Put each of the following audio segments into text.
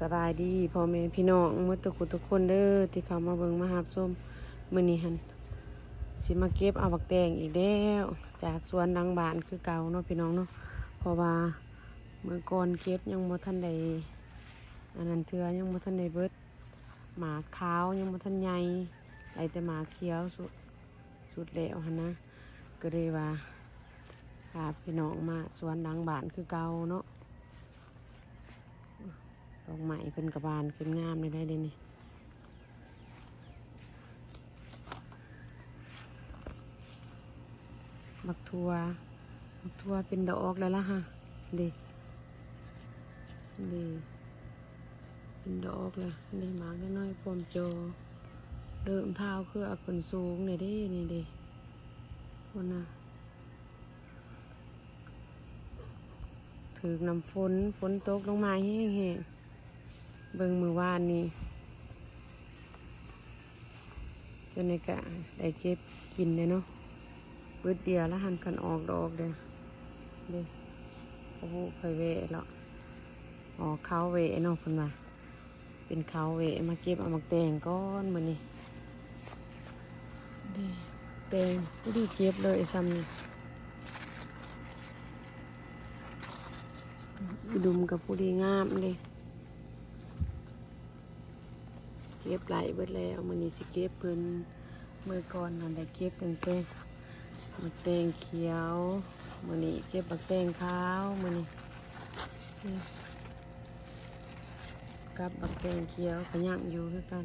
สบายดีพ่อแม่พี่น้องหมดทุกคนเด้อที่เข้ามาเบิ่งมาหาส้มมื้อนี้หั่นสิมาเก็บเอาบักแตงอีกแล้วจากสวนหลังบ้านคือเก่าเนาะพี่น้องเนาะเพราะว่าเมื่อก่อนเก็บยังบ่ทันได้อันนั้นเทื่อยังบ่ทันได้เบิดหมากขาวยังบ่ทันใหญ่ได้แต่หมากเขียวสุดแล้วหั่นนะก็เลยว่าพาพี่น้องมาสวนหลังบ้านคือเก่าเนาะดอกไม้เป็นกระบาลเป็นงามเลยได้เลยนี่บักทัวเป็นดอกแล้วล่ะฮะดีเป็นดอกเลยดีมากน้อยๆผมโจเดิมเท้าคือเอาขึ้นสูงเลยดินี่ดิวันน่ะถือน้ำฝนตกลงมาแห้งเบิ่งมือวานนี่จนในกะได้เก็บกินเลยเนาะเปิดเดียวแล้วหันกันออกดอกเลยโอ้โหไฟเวะแล้วออกเขาเวะเนาะคุณว่าเป็นเขาเวะมาเก็บเอามาแตงก้อนมือนี่แตงผู้ดีเก็บเลยซ้ำนี่ดุมกับผู้ดีงามเลยเก็บไหลเบิดแล้วมือนี่สิเก็บเพิ่นเมื่อก่อนนั่นได้เก็บตั้งแต่บักแตงเขียวมือนี่เก็บบักแตงขาวมือนี่กับบักแตงเขียวก็ย่างอยู่ด้วยกัน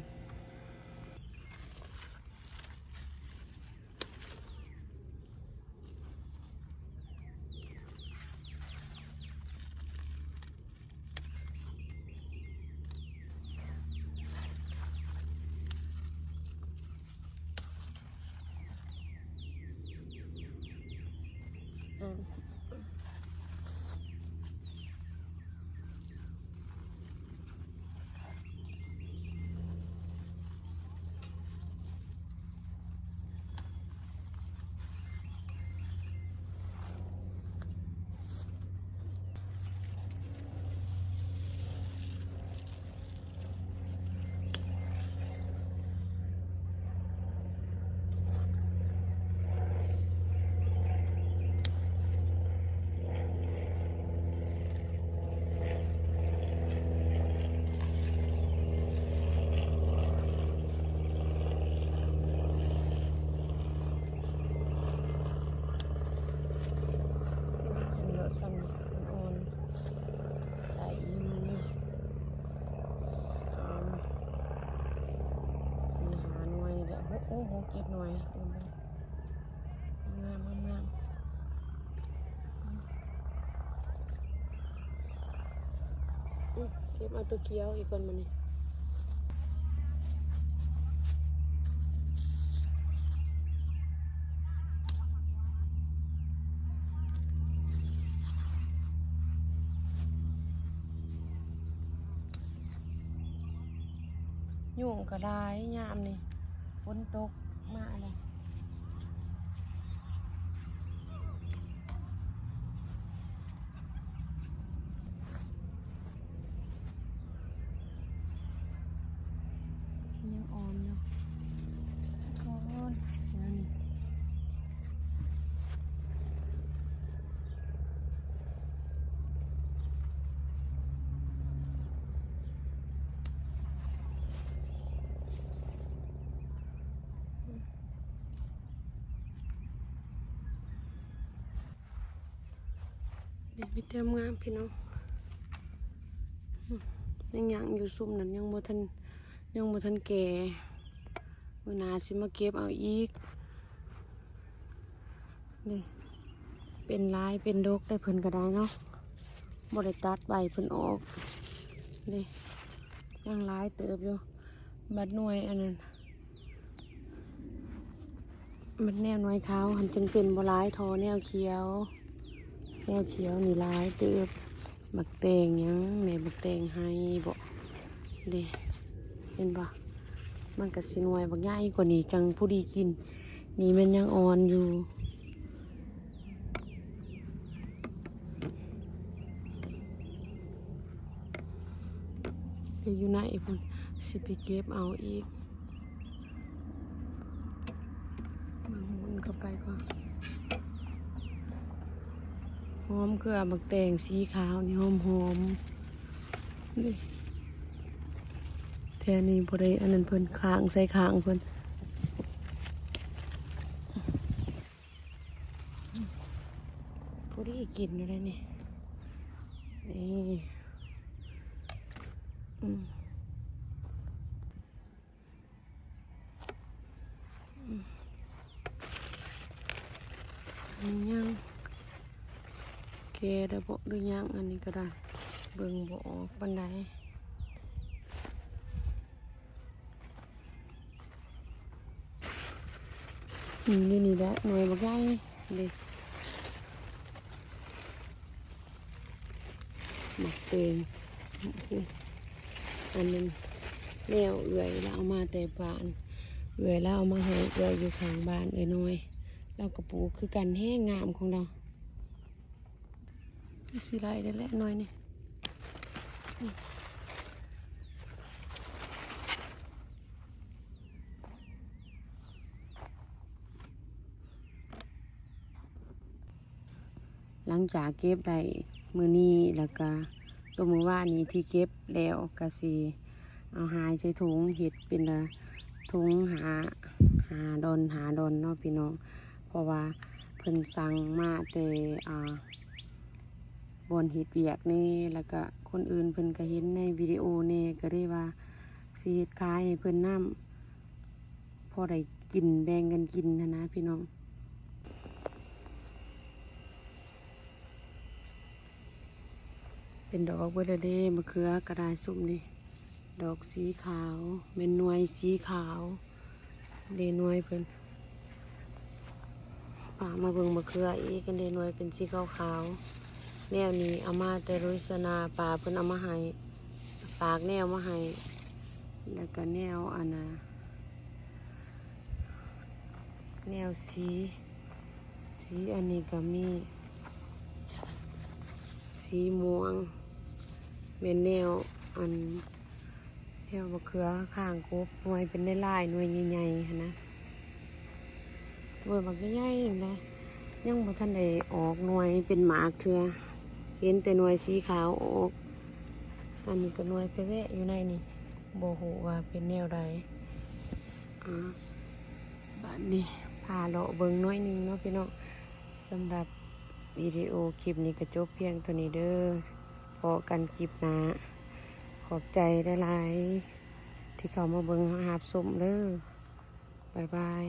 ซ้ำอ่อนใส่3 4 5 หน่วยเดี๋ยวโอ้โหเก็บหน่วยงามเก็บเอาตัวเกี้ยวอีกคนมานี่ยุ่งก็ได้ยามนี่ฝนตกมาเลยยังอ่อนอยู่ก่อนนั่นเด็กพิเตมงามพี่น้องยังอยู่ซุ่มนั้นยังบ่ทันแก่มื้อหน้าสิมาเก็บเอาอีกนี่เป็นลายเป็นดกได้เพิ่นก็ได้เนาะบ่ได้ตัดใบเพิ่นออกนี่ยังลายเติบอยู่บัดหน่วยอันนั้นบัดแนวหน่วยขาวหันจึงเป็นบ่ลายทอแนวเขียวนี่ลายเติบบักแตงยังแม่บักแตงให้บ่เด้เห็นบ่มันก็สิหน่วยบักใหญ่กว่านี้จังผู้ดีกินนี่มันยังอ่อนอยู่ แต่อยู่ไหนพุ่นสิไปเก็บเอาอีกมาหมุนเข้าไปก่อนหอมเกลือบักแตงสีขาวนี่หอมนี่แทนนี่บ่ได้อันนั้นเพิ่นค้างใส่ค้างเพิ่นพอดีกินอะไรนี่นี่ยังแกได้บ่หรือยังอันนี้ก็ได้เบิ่งบ่ออกปานใดนี่แหละหน่วยบักใหญ่เด้หมักเตงอันนั้นแนวเอื่อยแล้วเอามาแต่บ้านเอื่อยแล้วเอามาให้เอื่อยอยู่ข้างบ้านน้อยเรากระปูคือกันแห้งงามของเราสิไลได้แล้วหน่อยนี่หลังจากเก็บได้มื้อนี้แล้วก็ตัวมื้อวานนี้ที่เก็บแล้วก็สิเอาหายใส่ถุงเฮ็ดเป็นถุงหาดอนเนาะพี่น้องเพราะว่าเพิ่นสั่งมาแต่บอนเฮ็ดเวียกนี่แล้วก็คนอื่นเพิ่นก็เห็นในวิดีโอนี่ก็ได้ว่าสิเฮ็ดขายให้เพิ่นนำพอได้กินแบ่งกันกินนะพี่น้องเป็นดอกเบลเล่มะเขือกระดาษสุ่มนี่ดอกสีขาวเป็นหน่วยสีขาวเดหน่วยเพิ่นป่ามาเบิ่งมะเขืออีกกันเดหน่วยเป็นสีขาวแนวนี้เอามาแต่รุษนาป่าเพิ่นเอามาให้ปากแนวมาให้แล้วก็แนวอันน่ะแนวสีอันนี้ก็มีสีม่วงเป็นแนวอันแนวมะเขือข้างกบหน่วยเป็นได้ลายหน่วยใหญ่ๆนะหน่วยบักใหญ่ๆนะยังบ่ทันได้ออกหน่วยเป็นหมากเถื่อเห็นแต่หน่วยสีขาวออกอันนี้ก็หน่วยไปแวะอยู่ในนี่บ่ฮู้ว่าเป็นแนวใดบ้านนี้พาเลาะเบิ่งน้อยนึงเนาะพี่น้องสำหรับวิดีโอคลิปนี้ก็จบเพียงเท่านี้เด้อพอกันคลิปหน้าขอบใจหลายๆที่เข้ามาเบิ่งหาบชมเด้อบ๊ายบาย